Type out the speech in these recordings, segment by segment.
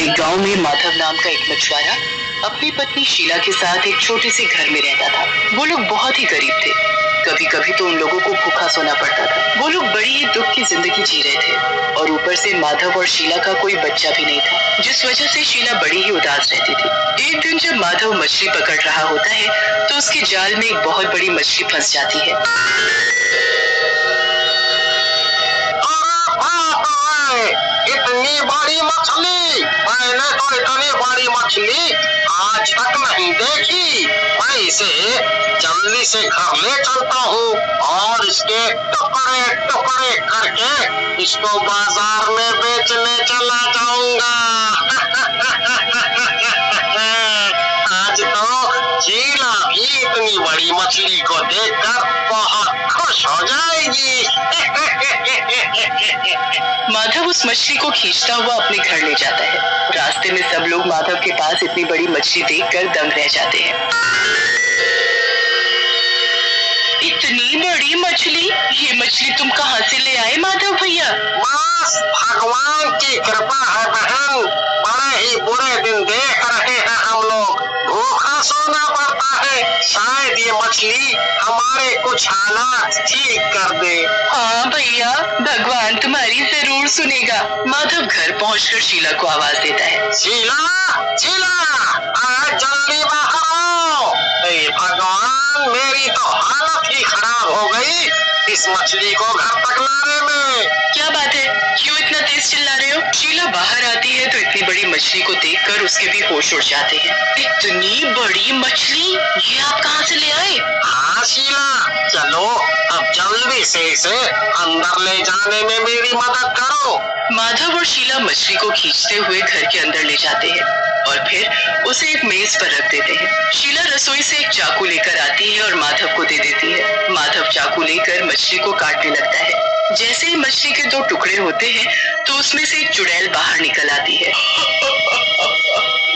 एक गांव में माधव नाम का एक मछुआरा अपनी पत्नी शीला के साथ एक छोटे से घर में रहता था। वो लोग बहुत ही गरीब थे। कभी कभी तो उन लोगों को भूखा सोना पड़ता था। वो लोग बड़ी ही दुख की जिंदगी जी रहे थे और ऊपर से माधव और शीला का कोई बच्चा भी नहीं था, जिस वजह से शीला बड़ी ही उदास रहती थी। एक दिन जब माधव मछली पकड़ रहा होता है तो उसके जाल में एक बहुत बड़ी मछली फंस जाती है। इतनी बड़ी मछली, मैंने तो इतनी बड़ी मछली आज तक नहीं देखी। मैं इसे जल्दी से घर ले चलता हूँ और इसके टुकड़े टुकड़े करके इसको बाजार में बेचने चला जाऊंगा। आज तो शीला भी इतनी बड़ी मछली को देखकर बहुत खुश हो जाएगी। माधव उस मछली को खींचता हुआ अपने घर ले जाता है। रास्ते में सब लोग माधव के पास इतनी बड़ी मछली देखकर दंग रह जाते हैं। इतनी बड़ी मछली, ये मछली तुम कहाँ से ले आए माधव भैया? बस भगवान की कृपा है बहन, बड़े ही बुरे दिन देख रहे हैं हम लोग, भूखा सोना पड़ता है। शायद ये मछली हमारे कुछ हालात ठीक कर दे। हाँ भैया, भगवान तुम्हारी जरूर सुनेगा। माधव घर पहुंचकर शीला को आवाज देता है। शीला, शीला, आज जल्दी बाहर आओ। हे भगवान, मेरी तो हालत ही खराब हो गई इस मछली को घर तक लाने में। क्या बात है, क्यों इतना तेज चिल्ला रहे हो? शीला बाहर आती है तो इतनी बड़ी मछली को देखकर उसके भी होश उड़ जाते हैं। इतनी बड़ी मछली, ये आप कहाँ से ले आए? हाँ शीला, चलो अब जल्दी से इसे अंदर ले जाने में मेरी मदद करो। माधव और शीला मछली को खींचते हुए घर के अंदर ले जाते हैं और फिर उसे एक मेज पर रख देते हैं। शीला रसोई से एक चाकू लेकर आती है और माधव को दे देती है। माधव चाकू लेकर मछली को काटने लगता है। जैसे ही मछली के 2 टुकड़े होते हैं तो उसमें से एक चुड़ैल बाहर निकल आती है।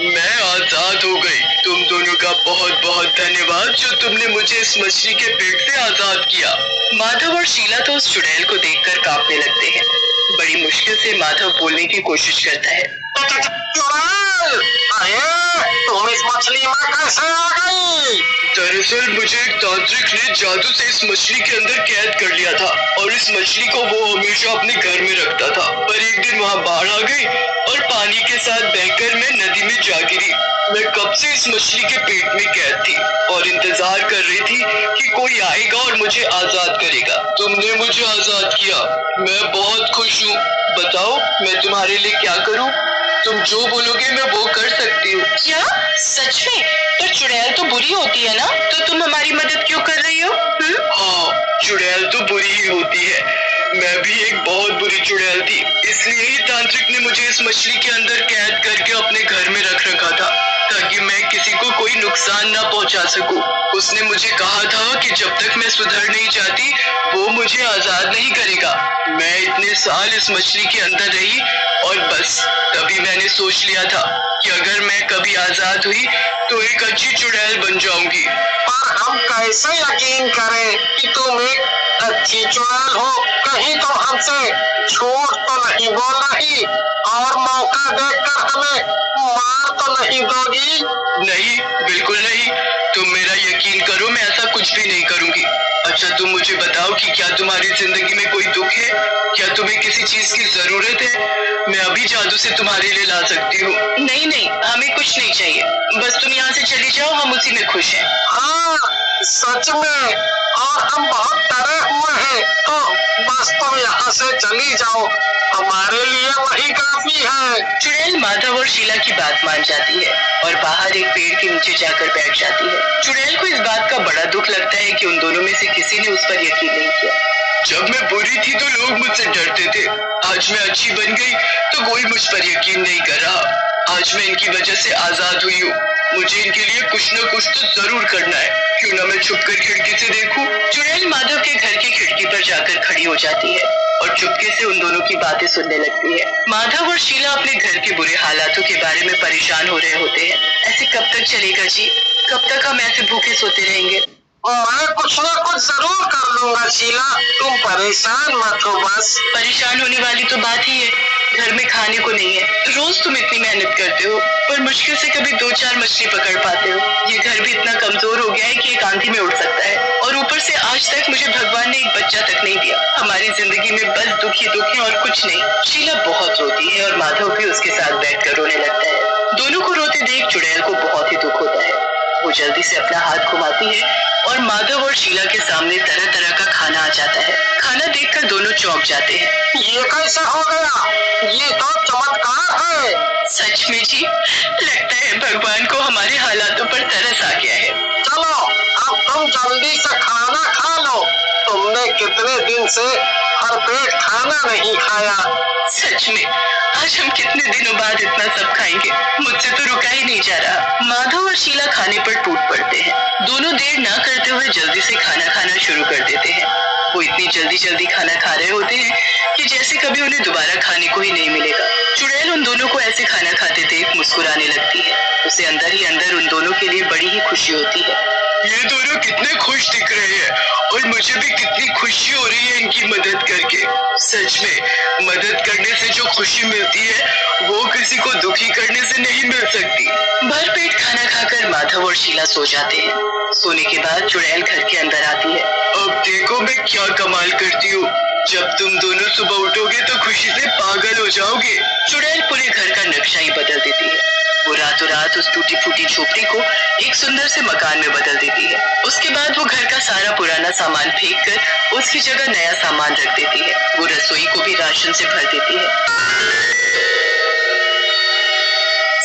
मैं आजाद हो गई। तुम दोनों का बहुत बहुत धन्यवाद जो तुमने मुझे इस मछली के पेट से आजाद किया। माधव और शीला तो उस चुड़ैल को देखकर कांपने लगते हैं। बड़ी मुश्किल से माधव बोलने की कोशिश करता है। चुड़ैल, अरे तुम इस मछली में कैसे आ गई? दरअसल मुझे एक तांत्रिक ने जादू से इस मछली के अंदर कैद कर लिया था और इस मछली को वो हमेशा अपने घर में रखता था। पर एक दिन वहाँ बाढ़ आ गई और पानी के साथ बहकर मैं नदी में जा गिरी। मैं कब से इस मछली के पेट में कैद थी और इंतजार कर रही थी कि कोई आएगा और मुझे आजाद करेगा। तुमने मुझे आजाद किया, मैं बहुत खुश हूँ। बताओ मैं तुम्हारे लिए क्या करूँ? तुम जो बोलोगे मैं वो कर सकती हूँ। क्या सच में? पर चुड़ैल तो बुरी होती है ना, तो तुम हमारी मदद क्यों कर रही हो? हाँ, चुड़ैल तो बुरी ही होती है। मैं भी एक बहुत बुरी चुड़ैल थी, इसलिए ही तांत्रिक ने मुझे इस मछली के अंदर कैद करके अपने घर में रख रखा था ताकि मैं किसी को कोई नुकसान ना पहुंचा सकूं। उसने मुझे कहा था कि जब तक मैं सुधर नहीं जाती वो मुझे आजाद नहीं करेगा। मैं इतने साल इस मछली के अंदर रही और बस तभी मैंने सोच लिया था कि अगर मैं कभी आजाद हुई तो एक अच्छी चुड़ैल बन जाऊंगी। पर हम कैसे यकीन करें कि तुम एक अच्छी चुड़ैल हो? कहीं तो हमसे झूठ तो नहीं बोल रही और मौका देखकर हमें मार तो नहीं दोगी? नहीं, बिल्कुल नहीं। तुम मेरा यकीन करो, मैं ऐसा कुछ भी नहीं करूंगी। अच्छा तुम मुझे बताओ कि क्या तुम्हारी जिंदगी में कोई दुख है? क्या तुम्हें किसी चीज की जरूरत है? मैं अभी जादू से तुम्हारे लिए ला सकती हूँ। नहीं नहीं, हमें कुछ नहीं चाहिए, बस तुम यहाँ से चली जाओ, हम उसी में खुश हैं। हाँ सच में, और हम बहुत डरे हुए हैं, तो बस तुम यहाँ से चली जाओ, हमारे लिए वही काफी है। चुड़ैल माधव और शीला की बात मान जाती है और बाहर एक पेड़ के नीचे जाकर बैठ जाती है। चुड़ैल को इस बात का बड़ा दुख लगता है कि उन दोनों में से किसी ने उस पर यकीन नहीं किया। जब मैं बुरी थी तो लोग मुझसे डरते थे, आज मैं अच्छी बन गई तो कोई मुझ पर यकीन नहीं कर रहा। आज मैं इनकी वजह से आजाद हुई हूँ, मुझे इनके लिए कुछ न कुछ तो जरूर करना है। क्यों न मैं छुपकर खिड़की से देखूं? चुड़ैल माधव के घर की खिड़की पर जाकर खड़ी हो जाती है और चुपके से उन दोनों की बातें सुनने लगती है। माधव और शीला अपने घर के बुरे हालातों के बारे में परेशान हो रहे होते हैं। ऐसे कब तक चलेगा जी? कब तक हम ऐसे भूखे सोते रहेंगे? मैं कुछ न कुछ जरूर कर लूंगा शीला, तुम परेशान मत हो। बस परेशान होने वाली तो बात ही है, घर में खाने को नहीं है। रोज तुम इतनी मेहनत करते हो पर मुश्किल से कभी 2-4 मछली पकड़ पाते हो। ये घर भी इतना कमजोर हो गया है कि एक आंधी में उड़ सकता है और ऊपर से आज तक मुझे भगवान ने एक बच्चा तक नहीं दिया। हमारी जिंदगी में बस दुख ही दुख है और कुछ नहीं। शीला बहुत रोती है और माधव भी उसके साथ बैठकर रोने लगता है। दोनों को रोते देख चुड़ैल को बहुत ही दुख होता है। वो जल्दी से अपना हाथ घुमाती है और माधव और शीला के सामने तरह तरह का खाना आ जाता है। खाना देखकर दोनों चौंक जाते हैं। ये कैसे हो गया? ये तो चमत्कार है। सच में जी, लगता है भगवान को हमारे हालातों पर तरस आ गया है। चलो अब तुम जल्दी से खाना खा लो। तुमने कितने दिन से भरपेट खाना नहीं खाया। सच में आज हम कितने दिनों बाद इतना सब खाएंगे। मुझसे तो रुका ही नहीं जा रहा। माधव और शीला खाने पर टूट पड़ते हैं। दोनों देर ना करते हुए जल्दी से खाना खाना शुरू कर देते हैं। वो इतनी जल्दी जल्दी खाना खा रहे होते हैं कि जैसे कभी उन्हें दोबारा खाने को ही नहीं मिलेगा। चुड़ैल उन दोनों को ऐसे खाना खाते देख मुस्कुराने लगती है। उसे अंदर ही अंदर उन दोनों के लिए बड़ी ही खुशी होती है। ये दोनों कितने खुश दिख रहे हैं और मुझे भी कितनी खुशी हो रही है इनकी मदद करके। सच में मदद करने से जो खुशी मिलती है वो किसी को दुखी करने से नहीं मिल सकती। भरपेट खाना खाकर माधव और शीला सो जाते हैं। सोने के बाद चुड़ैल घर के अंदर आती है। अब देखो मैं क्या कमाल करती हूँ। जब तुम दोनों सुबह उठोगे तो खुशी से पागल हो जाओगे। चुड़ैल पूरे घर का नक्शा ही बदल देती है। वो रातों रात उस टूटी फूटी झोपड़ी को एक सुंदर से मकान में बदल देती है। उसके बाद वो घर का सारा पुराना सामान फेंक कर उसकी जगह नया सामान रख देती है। वो रसोई को भी राशन से भर देती है।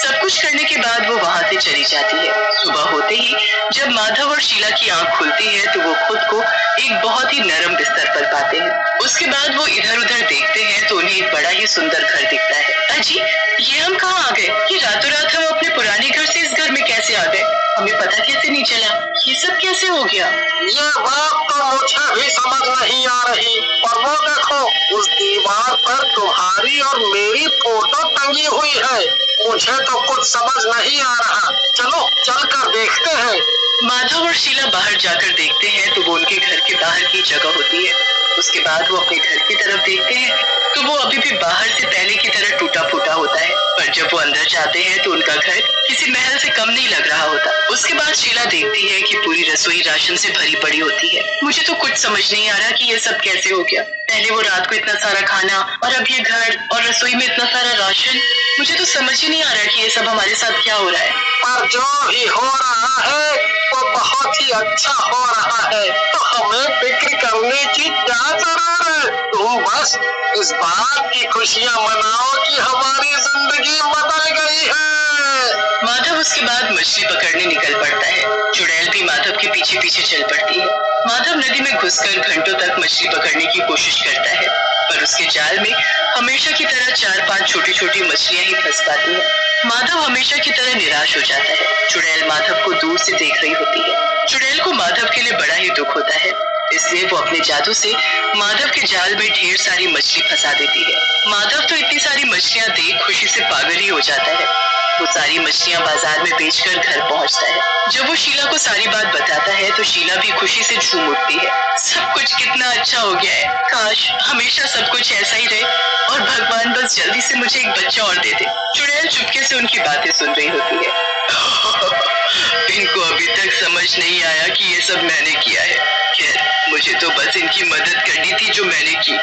सब कुछ करने के बाद वो वहाँ से चली जाती है। सुबह होते ही जब माधव और शीला की आंख खुलती है तो वो खुद को एक बहुत ही नरम बिस्तर पर पाते हैं। उसके बाद वो इधर उधर देखते हैं तो उन्हें एक बड़ा ही सुंदर घर दिखता है। अजी, ये हम कहाँ आ गए? ये रातों रात हम अपने पुराने घर से इस घर में कैसे आ गए? हमें पता कैसे नहीं चला? ये सब कैसे हो गया? ये बात तो मुझे भी समझ नहीं आ रही। और वो देखो, उस दीवार पर तुम्हारी और मेरी फोटो टंगी हुई है। मुझे तो कुछ समझ नहीं आ रहा। चलो चलकर देखते हैं। माधव और शीला बाहर जाकर देखते हैं तो वो उनके घर के बाहर की जगह होती है। उसके बाद वो अपने घर की तरफ देखते हैं तो वो अभी भी बाहर से पहले की तरह टूटा फूटा होता है। पर जब वो अंदर जाते हैं तो उनका घर किसी महल से कम नहीं लग रहा होता। उसके बाद शीला देखती है कि पूरी रसोई राशन से भरी पड़ी होती है। मुझे तो कुछ समझ नहीं आ रहा कि ये सब कैसे हो गया। पहले वो रात को इतना सारा खाना और अब ये घर और रसोई में इतना सारा राशन। मुझे तो समझ ही नहीं आ रहा कि ये सब हमारे साथ क्या हो रहा है। पर जो भी हो रहा है वो बहुत ही अच्छा हो रहा है। तो हमें फिक्र करने की क्या जरूरत है? तुम बस इस बात की खुशियाँ मनाओ कि हमारी जिंदगी बदल गई है। माधव उसके बाद मछली पकड़ने निकल पड़ता है। चुड़ैल भी माधव के पीछे पीछे चल पड़ती है। माधव नदी में घुसकर घंटों तक मछली पकड़ने की कोशिश करता है पर उसके जाल में हमेशा की तरह 4-5 छोटी छोटी मछलियां ही फंस पाती हैं। माधव हमेशा की तरह निराश हो जाता है। चुड़ैल माधव को दूर से देख रही होती है। चुड़ैल को माधव के लिए बड़ा ही दुख होता है, इसलिए वो अपने जादू से माधव के जाल में ढेर सारी मछली फंसा देती है। माधव तो इतनी सारी मछलियां देख खुशी से पागल ही हो जाता है। वो सारी मछलियां बाजार में बेचकर घर पहुंचता है। जब वो शीला को सारी बात बताता है तो शीला भी खुशी से झूम उठती है। सब कुछ कितना अच्छा हो गया है। काश हमेशा सब कुछ ऐसा ही रहे और भगवान बस जल्दी से मुझे एक बच्चा और दे दे। चुड़ैल चुपके से उनकी बातें सुन रही होती है। इनको अभी तक समझ नहीं आया कि ये सब मैंने किया है। खैर, मुझे तो बस इनकी मदद करनी थी जो मैंने की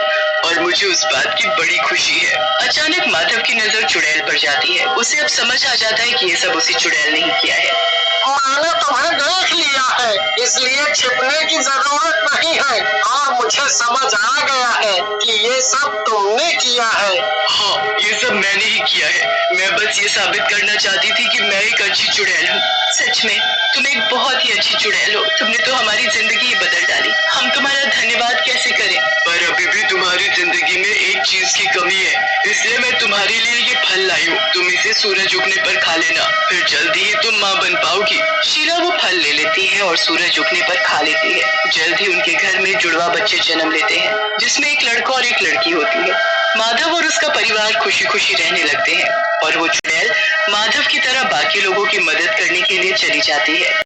और मुझे उस बात की बड़ी खुशी है। अचानक माधव की नजर चुड़ैल पर जाती है। उसे अब समझ आ जाता है कि ये सब उसी चुड़ैल ने ही किया है। मैंने तुम्हें देख लिया है, इसलिए छिपने की जरूरत नहीं है। और मुझे समझ आ गया है कि ये सब तुमने किया है। हाँ, ये सब मैंने ही किया है। मैं बस ये साबित करना चाहती थी कि मैं एक अच्छी चुड़ैल हूँ। सच में तुम एक बहुत ही अच्छी चुड़ैल हो। तुमने तो हमारी जिंदगी ही बदल डाली। हम तुम्हारा धन्यवाद कैसे करें? पर अभी भी तुम्हारी जिंदगी में एक चीज की कमी है, इसलिए मैं तुम्हारे लिए ये फल लाई हूँ। तुम इसे सूरज उगने पर खा लेना, फिर जल्दी ही तुम माँ बन पाओगी। शीला वो फल ले लेती है और सूरज उगने पर खा लेती है। जल्द ही उनके घर में जुड़वा बच्चे जन्म लेते हैं, जिसमें एक लड़का और एक लड़की होती है। माधव और उसका परिवार खुशी खुशी रहने लगते हैं और वो चुड़ैल माधव की तरह बाकी लोगों की मदद करने के लिए चली जाती है।